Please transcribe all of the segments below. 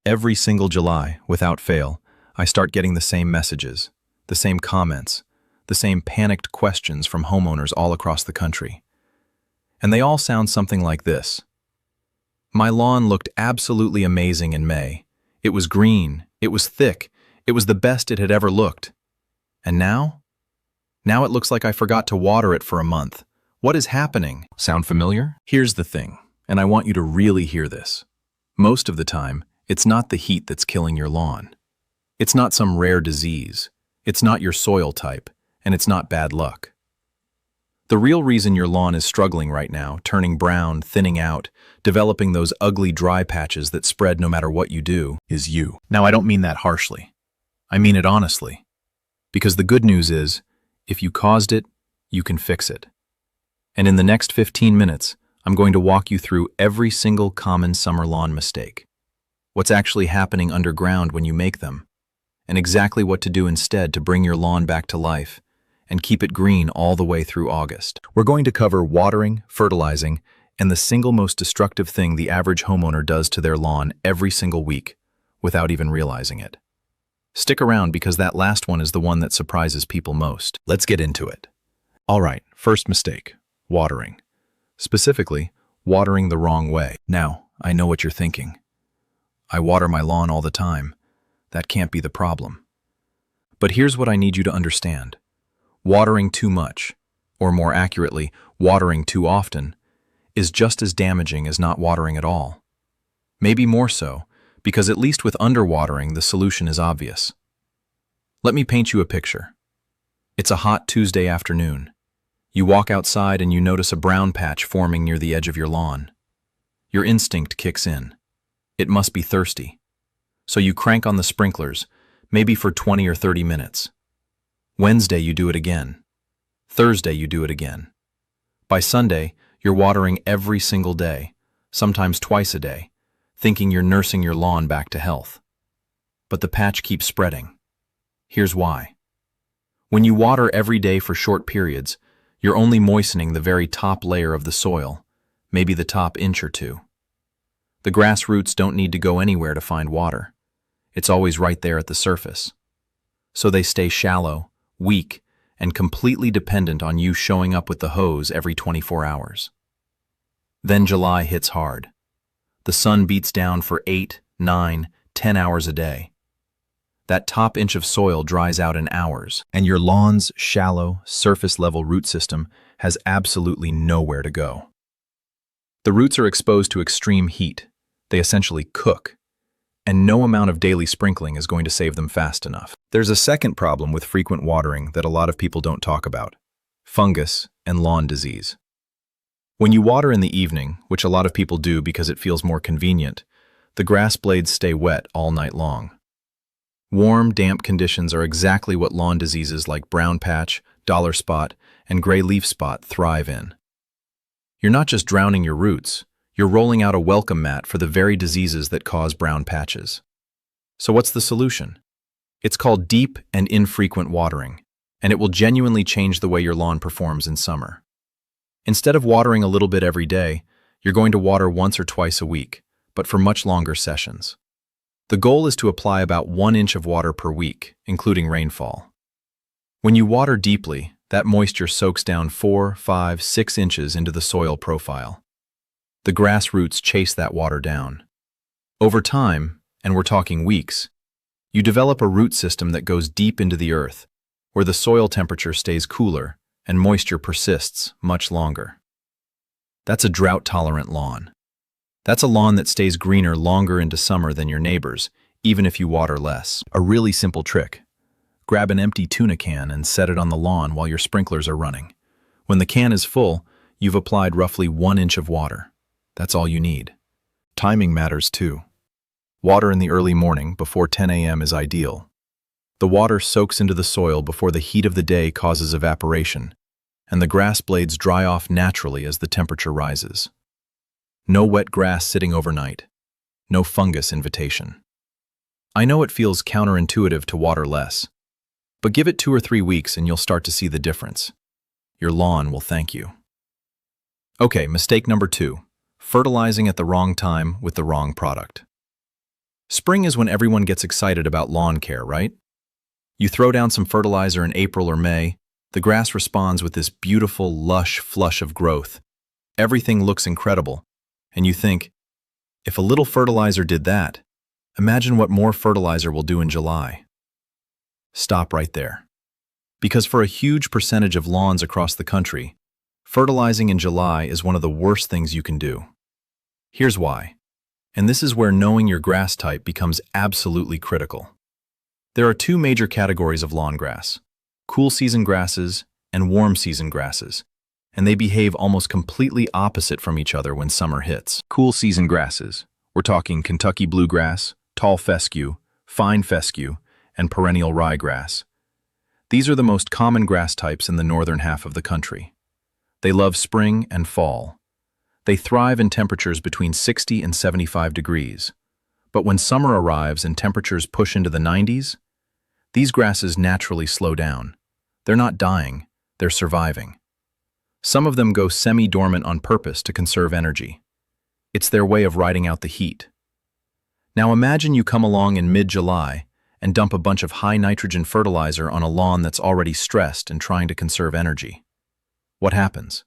Every single July, without fail, I start getting the same messages, the same comments, the same panicked questions from homeowners all across the country. And they all sound something like this. My lawn looked absolutely amazing in May. It was green, it was thick, it was the best it had ever looked. And now? Now it looks like I forgot to water it for a month. What is happening? Sound familiar? Here's the thing, and I want you to really hear this. Most of the time, it's not the heat that's killing your lawn. It's not some rare disease. It's not your soil type, and it's not bad luck. The real reason your lawn is struggling right now, turning brown, thinning out, developing those ugly dry patches that spread no matter what you do, is you. Now, I don't mean that harshly. I mean it honestly. Because the good news is, if you caused it, you can fix it. And in the next 15 minutes, I'm going to walk you through every single common summer lawn mistake. What's actually happening underground when you make them, and exactly what to do instead to bring your lawn back to life and keep it green all the way through August. We're going to cover watering, fertilizing, and the single most destructive thing the average homeowner does to their lawn every single week without even realizing it. Stick around because that last one is the one that surprises people most. Let's get into it. All right, first mistake, watering. Specifically, watering the wrong way. Now, I know what you're thinking. I water my lawn all the time. That can't be the problem. But here's what I need you to understand. Watering too much, or more accurately, watering too often, is just as damaging as not watering at all. Maybe more so, because at least with underwatering, the solution is obvious. Let me paint you a picture. It's a hot Tuesday afternoon. You walk outside and you notice a brown patch forming near the edge of your lawn. Your instinct kicks in. It must be thirsty. So you crank on the sprinklers, maybe for 20 or 30 minutes. Wednesday, you do it again. Thursday, you do it again. By Sunday, you're watering every single day, sometimes twice a day, thinking you're nursing your lawn back to health. But the patch keeps spreading. Here's why. When you water every day for short periods, you're only moistening the very top layer of the soil, maybe the top inch or two. The grass roots don't need to go anywhere to find water. It's always right there at the surface. So they stay shallow, weak, and completely dependent on you showing up with the hose every 24 hours. Then July hits hard. The sun beats down for 8, 9, 10 hours a day. That top inch of soil dries out in hours, and your lawn's shallow, surface-level root system has absolutely nowhere to go. The roots are exposed to extreme heat. They essentially cook, and no amount of daily sprinkling is going to save them fast enough. There's a second problem with frequent watering that a lot of people don't talk about: fungus and lawn disease. When you water in the evening, which a lot of people do because it feels more convenient, the grass blades stay wet all night long. Warm, damp conditions are exactly what lawn diseases like brown patch, dollar spot, and gray leaf spot thrive in. You're not just drowning your roots, you're rolling out a welcome mat for the very diseases that cause brown patches. So what's the solution? It's called deep and infrequent watering, and it will genuinely change the way your lawn performs in summer. Instead of watering a little bit every day, you're going to water once or twice a week, but for much longer sessions. The goal is to apply about 1 inch of water per week, including rainfall. When you water deeply, that moisture soaks down 4, 5, 6 inches into the soil profile. The grass roots chase that water down. Over time, and we're talking weeks, you develop a root system that goes deep into the earth, where the soil temperature stays cooler and moisture persists much longer. That's a drought-tolerant lawn. That's a lawn that stays greener longer into summer than your neighbors, even if you water less. A really simple trick. Grab an empty tuna can and set it on the lawn while your sprinklers are running. When the can is full, you've applied roughly 1 inch of water. That's all you need. Timing matters too. Water in the early morning before 10 a.m. is ideal. The water soaks into the soil before the heat of the day causes evaporation, and the grass blades dry off naturally as the temperature rises. No wet grass sitting overnight. No fungus invitation. I know it feels counterintuitive to water less, but give it 2 or 3 weeks and you'll start to see the difference. Your lawn will thank you. Okay, mistake number 2. Fertilizing at the wrong time with the wrong product. Spring is when everyone gets excited about lawn care, right? You throw down some fertilizer in April or May, the grass responds with this beautiful, lush flush of growth. Everything looks incredible, and you think, if a little fertilizer did that, imagine what more fertilizer will do in July. Stop right there. Because for a huge percentage of lawns across the country, fertilizing in July is one of the worst things you can do. Here's why. And this is where knowing your grass type becomes absolutely critical. There are two major categories of lawn grass: cool season grasses and warm season grasses, and they behave almost completely opposite from each other when summer hits. Cool season grasses, we're talking Kentucky bluegrass, tall fescue, fine fescue, and perennial ryegrass. These are the most common grass types in the northern half of the country. They love spring and fall. They thrive in temperatures between 60 and 75 degrees. But when summer arrives and temperatures push into the 90s, these grasses naturally slow down. They're not dying, they're surviving. Some of them go semi-dormant on purpose to conserve energy. It's their way of riding out the heat. Now imagine you come along in mid-July and dump a bunch of high-nitrogen fertilizer on a lawn that's already stressed and trying to conserve energy. What happens?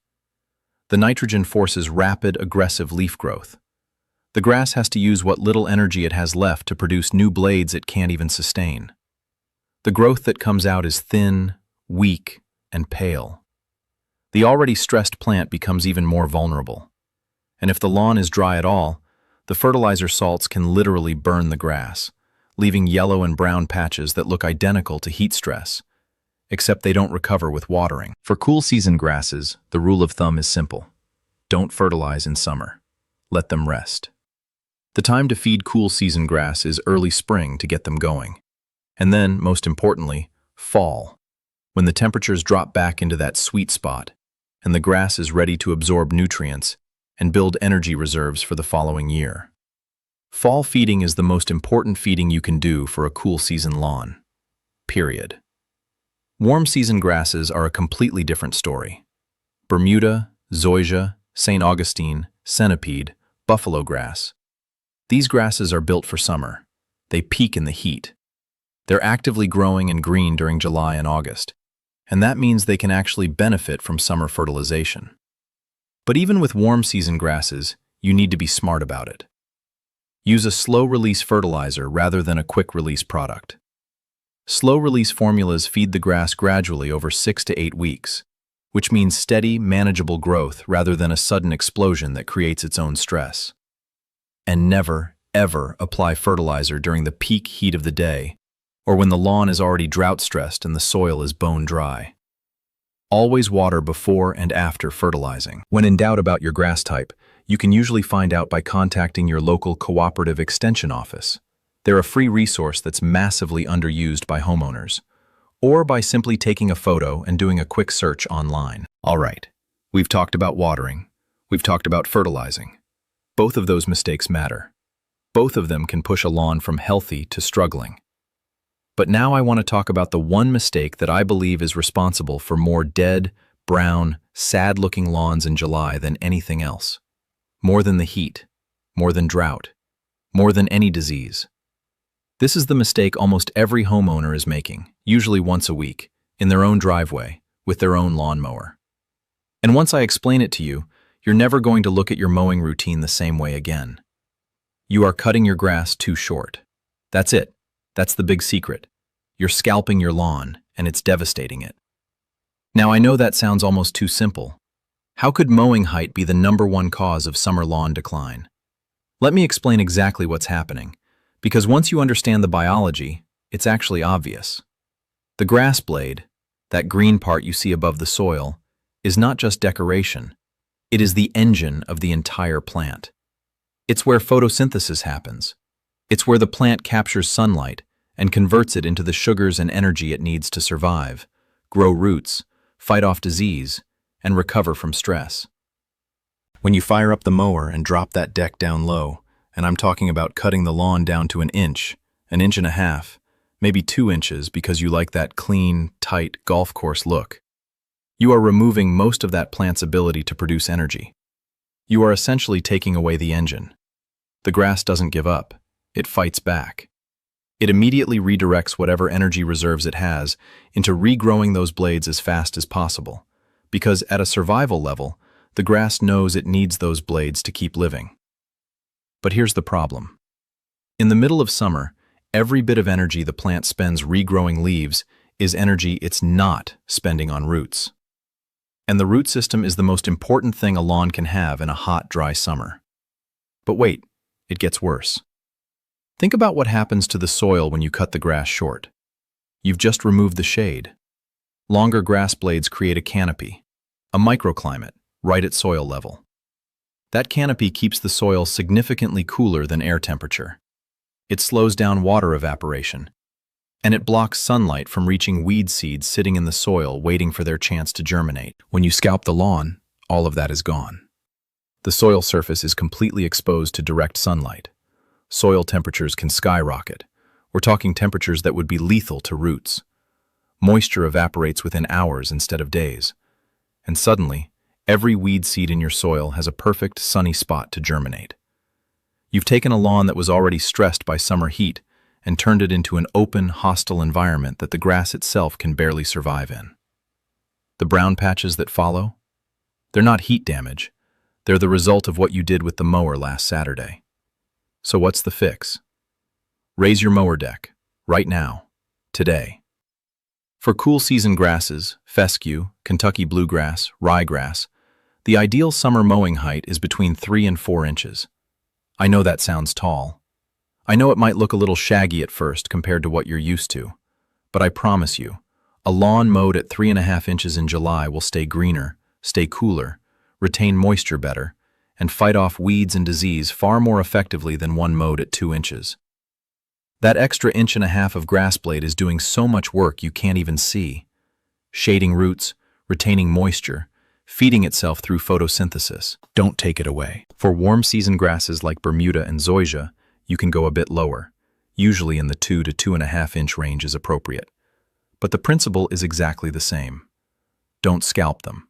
The nitrogen forces rapid, aggressive leaf growth. The grass has to use what little energy it has left to produce new blades it can't even sustain. The growth that comes out is thin, weak, and pale. The already stressed plant becomes even more vulnerable. And if the lawn is dry at all, the fertilizer salts can literally burn the grass, leaving yellow and brown patches that look identical to heat stress, except they don't recover with watering. For cool season grasses, the rule of thumb is simple. Don't fertilize in summer. Let them rest. The time to feed cool season grass is early spring to get them going. And then, most importantly, fall, when the temperatures drop back into that sweet spot and the grass is ready to absorb nutrients and build energy reserves for the following year. Fall feeding is the most important feeding you can do for a cool season lawn. Period. Warm season grasses are a completely different story. Bermuda, zoysia, St. Augustine, centipede, buffalo grass. These grasses are built for summer. They peak in the heat. They're actively growing and green during July and August, and that means they can actually benefit from summer fertilization. But even with warm season grasses, you need to be smart about it. Use a slow-release fertilizer rather than a quick-release product. Slow-release formulas feed the grass gradually over 6 to 8 weeks, which means steady, manageable growth rather than a sudden explosion that creates its own stress. And never, ever apply fertilizer during the peak heat of the day or when the lawn is already drought-stressed and the soil is bone dry. Always water before and after fertilizing. When in doubt about your grass type, you can usually find out by contacting your local cooperative extension office. They're a free resource that's massively underused by homeowners, or by simply taking a photo and doing a quick search online. All right, we've talked about watering, we've talked about fertilizing. Both of those mistakes matter. Both of them can push a lawn from healthy to struggling. But now I want to talk about the one mistake that I believe is responsible for more dead, brown, sad-looking lawns in July than anything else. More than the heat, more than drought, more than any disease. This is the mistake almost every homeowner is making, usually once a week, in their own driveway, with their own lawnmower. And once I explain it to you, you're never going to look at your mowing routine the same way again. You are cutting your grass too short. That's it. That's the big secret. You're scalping your lawn, and it's devastating it. Now, I know that sounds almost too simple. How could mowing height be the #1 cause of summer lawn decline? Let me explain exactly what's happening, because once you understand the biology, it's actually obvious. The grass blade, that green part you see above the soil, is not just decoration. It is the engine of the entire plant. It's where photosynthesis happens. It's where the plant captures sunlight and converts it into the sugars and energy it needs to survive, grow roots, fight off disease, and recover from stress. When you fire up the mower and drop that deck down low, and I'm talking about cutting the lawn down to an inch and a half, maybe 2 inches because you like that clean, tight golf course look, you are removing most of that plant's ability to produce energy. You are essentially taking away the engine. The grass doesn't give up. It fights back. It immediately redirects whatever energy reserves it has into regrowing those blades as fast as possible, because at a survival level, the grass knows it needs those blades to keep living. But here's the problem. In the middle of summer, every bit of energy the plant spends regrowing leaves is energy it's not spending on roots. And the root system is the most important thing a lawn can have in a hot, dry summer. But wait, it gets worse. Think about what happens to the soil when you cut the grass short. You've just removed the shade. Longer grass blades create a canopy, a microclimate, right at soil level. That canopy keeps the soil significantly cooler than air temperature. It slows down water evaporation, and it blocks sunlight from reaching weed seeds sitting in the soil waiting for their chance to germinate. When you scalp the lawn, all of that is gone. The soil surface is completely exposed to direct sunlight. Soil temperatures can skyrocket. We're talking temperatures that would be lethal to roots. Moisture evaporates within hours instead of days. And suddenly, every weed seed in your soil has a perfect sunny spot to germinate. You've taken a lawn that was already stressed by summer heat and turned it into an open, hostile environment that the grass itself can barely survive in. The brown patches that follow? They're not heat damage. They're the result of what you did with the mower last Saturday. So what's the fix? Raise your mower deck, right now, today. For cool season grasses, fescue, Kentucky bluegrass, ryegrass, the ideal summer mowing height is between 3 and 4 inches. I know that sounds tall. I know it might look a little shaggy at first compared to what you're used to, but I promise you, a lawn mowed at 3.5 inches in July will stay greener, stay cooler, retain moisture better, and fight off weeds and disease far more effectively than one mowed at 2 inches. That extra 1.5 inches of grass blade is doing so much work you can't even see. Shading roots, retaining moisture, feeding itself through photosynthesis. Don't take it away. For warm season grasses like Bermuda and Zoysia, you can go a bit lower. Usually in the 2 to 2.5 inch range is appropriate. But the principle is exactly the same. Don't scalp them.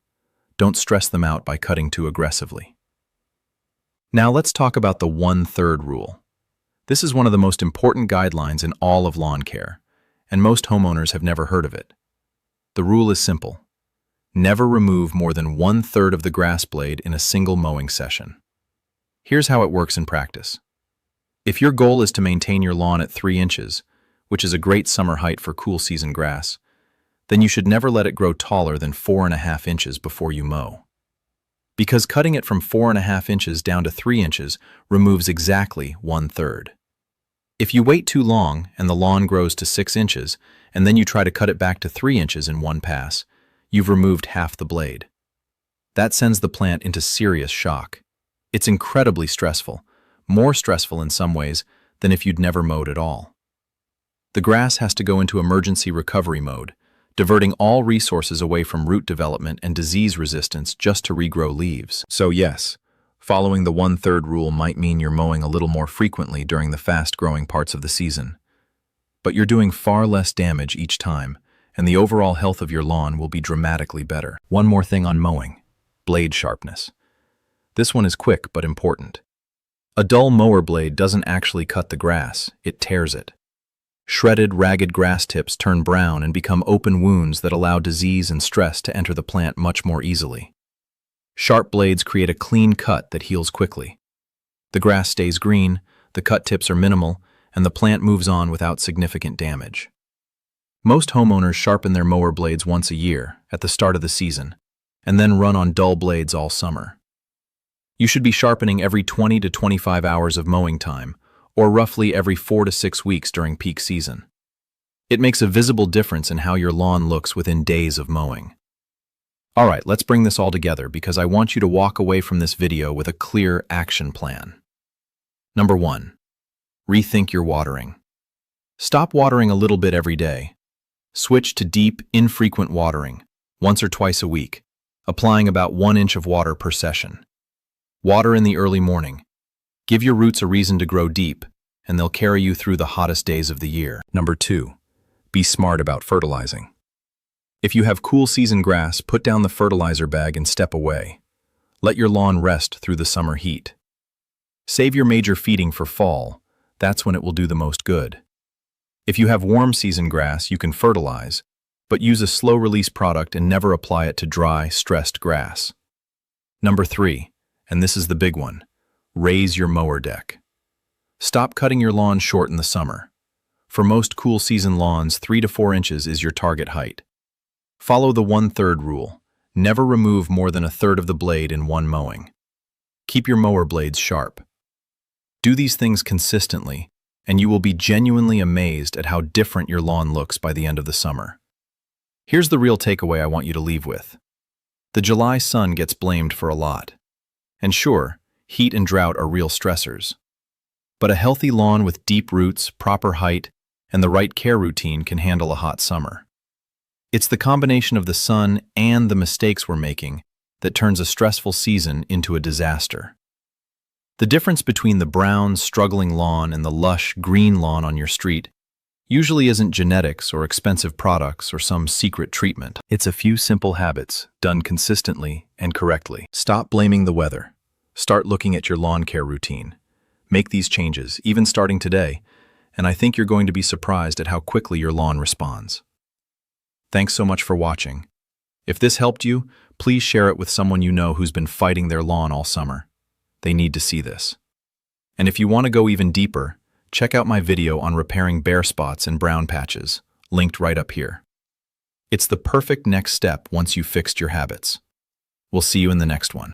Don't stress them out by cutting too aggressively. Now let's talk about the 1/3 rule. This is one of the most important guidelines in all of lawn care, and most homeowners have never heard of it. The rule is simple. Never remove more than 1/3 of the grass blade in a single mowing session. Here's how it works in practice. If your goal is to maintain your lawn at 3 inches, which is a great summer height for cool season grass, then you should never let it grow taller than 4.5 inches before you mow. Because cutting it from 4.5 inches down to 3 inches removes exactly 1/3. If you wait too long and the lawn grows to 6 inches, and then you try to cut it back to 3 inches in one pass, you've removed half the blade. That sends the plant into serious shock. It's incredibly stressful, more stressful in some ways than if you'd never mowed at all. The grass has to go into emergency recovery mode, diverting all resources away from root development and disease resistance just to regrow leaves. So yes, following the 1/3 rule might mean you're mowing a little more frequently during the fast-growing parts of the season. But you're doing far less damage each time, and the overall health of your lawn will be dramatically better. One more thing on mowing: blade sharpness. This one is quick but important. A dull mower blade doesn't actually cut the grass, it tears it. Shredded, ragged grass tips turn brown and become open wounds that allow disease and stress to enter the plant much more easily. Sharp blades create a clean cut that heals quickly. The grass stays green, the cut tips are minimal, and the plant moves on without significant damage. Most homeowners sharpen their mower blades once a year, at the start of the season, and then run on dull blades all summer. You should be sharpening every 20 to 25 hours of mowing time, or roughly every 4 to 6 weeks during peak season. It makes a visible difference in how your lawn looks within days of mowing. All right, let's bring this all together because I want you to walk away from this video with a clear action plan. Number 1, rethink your watering. Stop watering a little bit every day. Switch to deep, infrequent watering, once or twice a week, applying about 1 inch of water per session. Water in the early morning. Give your roots a reason to grow deep, and they'll carry you through the hottest days of the year. Number 2, be smart about fertilizing. If you have cool season grass, put down the fertilizer bag and step away. Let your lawn rest through the summer heat. Save your major feeding for fall, That's when it will do the most good. If you have warm season grass, you can fertilize, but use a slow-release product and never apply it to dry, stressed grass. Number 3, and this is the big one, raise your mower deck. Stop cutting your lawn short in the summer. For most cool season lawns, 3 to 4 inches is your target height. Follow the 1/3 rule. Never remove more than 1/3 of the blade in one mowing. Keep your mower blades sharp. Do these things consistently, and you will be genuinely amazed at how different your lawn looks by the end of the summer. Here's the real takeaway I want you to leave with. The July sun gets blamed for a lot. And sure, heat and drought are real stressors. But a healthy lawn with deep roots, proper height, and the right care routine can handle a hot summer. It's the combination of the sun and the mistakes we're making that turns a stressful season into a disaster. The difference between the brown, struggling lawn and the lush, green lawn on your street usually isn't genetics or expensive products or some secret treatment. It's a few simple habits done consistently and correctly. Stop blaming the weather. Start looking at your lawn care routine. Make these changes, even starting today, and I think you're going to be surprised at how quickly your lawn responds. Thanks so much for watching. If this helped you, please share it with someone you know who's been fighting their lawn all summer. They need to see this. And if you want to go even deeper, check out my video on repairing bare spots and brown patches, linked right up here. It's the perfect next step once you've fixed your habits. We'll see you in the next one.